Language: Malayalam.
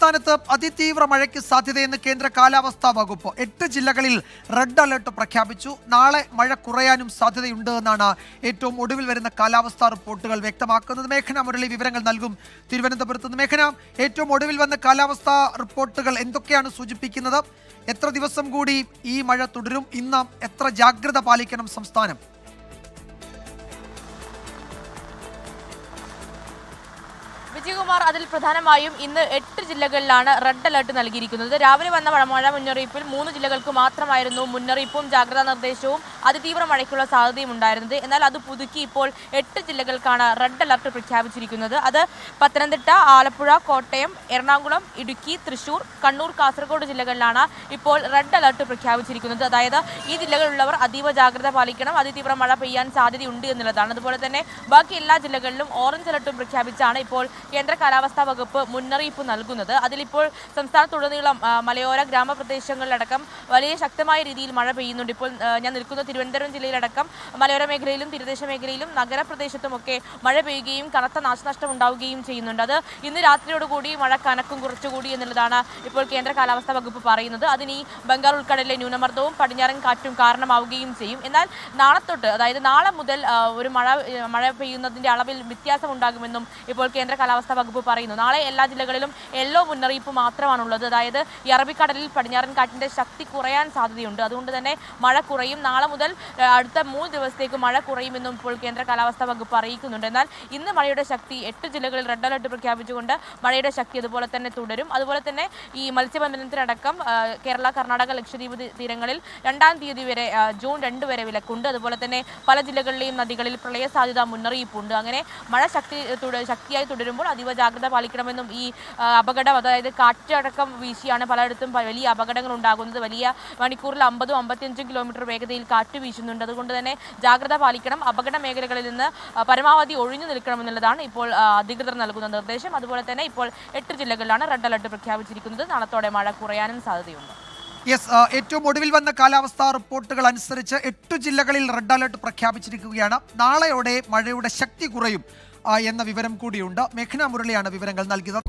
സംസ്ഥാനത്ത് അതിതീവ്ര മഴയ്ക്ക് സാധ്യതയെന്ന് കേന്ദ്ര കാലാവസ്ഥാ വകുപ്പ് 8 ജില്ലകളിൽ റെഡ് അലർട്ട് പ്രഖ്യാപിച്ചു. നാളെ മഴ കുറയാനും സാധ്യതയുണ്ട് എന്നാണ് ഏറ്റവും ഒടുവിൽ വരുന്ന കാലാവസ്ഥാ റിപ്പോർട്ടുകൾ വ്യക്തമാക്കുന്നത്. മേഘന മുരളി വിവരങ്ങൾ നൽകും തിരുവനന്തപുരത്ത് നിന്ന്. മേഘന, ഏറ്റവും ഒടുവിൽ വന്ന കാലാവസ്ഥാ റിപ്പോർട്ടുകൾ എന്തൊക്കെയാണ് സൂചിപ്പിക്കുന്നത്? എത്ര ദിവസം കൂടി ഈ മഴ തുടരും? ഇന്ന് എത്ര ജാഗ്രത പാലിക്കണം സംസ്ഥാനം? വിജയകുമാർ, അതിൽ പ്രധാനമായും ഇന്ന് 8 ജില്ലകളിലാണ് റെഡ് അലർട്ട് നൽകിയിരിക്കുന്നത്. രാവിലെ വന്ന മഴ മുന്നറിയിപ്പിൽ 3 ജില്ലകൾക്ക് മാത്രമായിരുന്നു മുന്നറിയിപ്പും ജാഗ്രതാ നിർദ്ദേശവും അതിതീവ്ര മഴയ്ക്കുള്ള സാധ്യതയും ഉണ്ടായിരുന്നത്. എന്നാൽ അത് പുതുക്കി ഇപ്പോൾ 8 ജില്ലകൾക്കാണ് റെഡ് അലർട്ട് പ്രഖ്യാപിച്ചിരിക്കുന്നത്. അത് പത്തനംതിട്ട, ആലപ്പുഴ, കോട്ടയം, എറണാകുളം, ഇടുക്കി, തൃശൂർ, കണ്ണൂർ, കാസർഗോഡ് ജില്ലകളിലാണ് ഇപ്പോൾ റെഡ് അലർട്ട് പ്രഖ്യാപിച്ചിരിക്കുന്നത്. അതായത് ഈ ജില്ലകളിലുള്ളവർ അതീവ ജാഗ്രത പാലിക്കണം, അതിതീവ്ര മഴ പെയ്യാൻ സാധ്യതയുണ്ട് എന്നുള്ളതാണ്. അതുപോലെ തന്നെ ബാക്കി എല്ലാ ജില്ലകളിലും ഓറഞ്ച് അലർട്ടും പ്രഖ്യാപിച്ചാണ് ഇപ്പോൾ കേന്ദ്ര കാലാവസ്ഥാ വകുപ്പ് മുന്നറിയിപ്പ് നൽകുന്നത്. അതിലിപ്പോൾ സംസ്ഥാനത്തുടനീളം മലയോര ഗ്രാമപ്രദേശങ്ങളിലടക്കം വലിയ ശക്തമായ രീതിയിൽ മഴ പെയ്യുന്നുണ്ട്. ഇപ്പോൾ ഞാൻ നിൽക്കുന്ന തിരുവനന്തപുരം ജില്ലയിലടക്കം മലയോര മേഖലയിലും തീരദേശ മേഖലയിലും നഗരപ്രദേശത്തുമൊക്കെ മഴ പെയ്യുകയും കനത്ത നാശനഷ്ടം ഉണ്ടാവുകയും ചെയ്യുന്നുണ്ട്. അത് ഇന്ന് രാത്രിയോടുകൂടി മഴ കനക്കും കുറച്ചുകൂടി എന്നുള്ളതാണ് ഇപ്പോൾ കേന്ദ്ര കാലാവസ്ഥാ വകുപ്പ് പറയുന്നത്. അതിന് ഈ ബംഗാൾ ഉൾക്കടലിലെ ന്യൂനമർദ്ദവും പടിഞ്ഞാറൻ കാറ്റും കാരണമാവുകയും ചെയ്യും. എന്നാൽ നാളെ തൊട്ട്, അതായത് നാളെ മുതൽ ഒരു മഴ പെയ്യുന്നതിൻ്റെ അളവിൽ വ്യത്യാസം ഉണ്ടാകുമെന്നും ഇപ്പോൾ കേന്ദ്ര കാലാവസ്ഥാ വകുപ്പ് പറയുന്നു. നാളെ എല്ലാ ജില്ലകളിലും യെല്ലോ മുന്നറിയിപ്പ് മാത്രമാണുള്ളത്. അതായത് ഈ അറബിക്കടലിൽ പടിഞ്ഞാറൻ കാറ്റിന്റെ ശക്തി കുറയാൻ സാധ്യതയുണ്ട്. അതുകൊണ്ട് തന്നെ മഴ കുറയും. നാളെ മുതൽ അടുത്ത 3 ദിവസത്തേക്ക് മഴ കുറയുമെന്നും ഇപ്പോൾ കേന്ദ്ര കാലാവസ്ഥാ വകുപ്പ് അറിയിക്കുന്നുണ്ട്. എന്നാൽ ഇന്ന് മഴയുടെ ശക്തി 8 ജില്ലകളിൽ റെഡ് അലർട്ട് പ്രഖ്യാപിച്ചുകൊണ്ട് മഴയുടെ ശക്തി അതുപോലെ തന്നെ തുടരും. അതുപോലെ തന്നെ ഈ മത്സ്യബന്ധനത്തിനടക്കം കേരള, കർണാടക, ലക്ഷദ്വീപ് തീരങ്ങളിൽ 2-ാം തീയതി വരെ, ജൂൺ 2 വരെ വിലക്കുണ്ട്. അതുപോലെ തന്നെ പല ജില്ലകളിലെയും നദികളിൽ പ്രളയ സാധ്യതാ മുന്നറിയിപ്പുണ്ട്. അങ്ങനെ മഴ ശക്തിയായി തുടരുമ്പോൾ അതീവ ജാഗ്രത പാലിക്കണമെന്നും ഈ അപകടം, അതായത് കാറ്റടക്കം വീശിയാണ് പലയിടത്തും വലിയ അപകടങ്ങൾ ഉണ്ടാകുന്നത്. വലിയ മണിക്കൂറിൽ 50-55 കിലോമീറ്റർ വേഗതയിൽ കാറ്റ് വീശുന്നുണ്ട്. അതുകൊണ്ട് തന്നെ ജാഗ്രത പാലിക്കണം. അപകട മേഖലകളിൽ നിന്ന് പരമാവധി ഒഴിഞ്ഞു നിൽക്കണമെന്നുള്ളതാണ് ഇപ്പോൾ അധികൃതർ നൽകുന്ന നിർദ്ദേശം. അതുപോലെ തന്നെ ഇപ്പോൾ 8 ജില്ലകളിലാണ് റെഡ് അലർട്ട് പ്രഖ്യാപിച്ചിരിക്കുന്നത്. നാളത്തോടെ മഴ കുറയാനും സാധ്യതയുണ്ട്. ഏറ്റവും ഒടുവിൽ വന്ന കാലാവസ്ഥാ റിപ്പോർട്ടുകൾ അനുസരിച്ച് 8 ജില്ലകളിൽ റെഡ് അലർട്ട് പ്രഖ്യാപിച്ചിരിക്കുകയാണ്. നാളെയോടെ മഴയുടെ ശക്തി കുറയും എന്ന വിവരം കൂടിയുണ്ട്. മേഘന മുരളിയാണ് വിവരങ്ങൾ നൽകിയത്.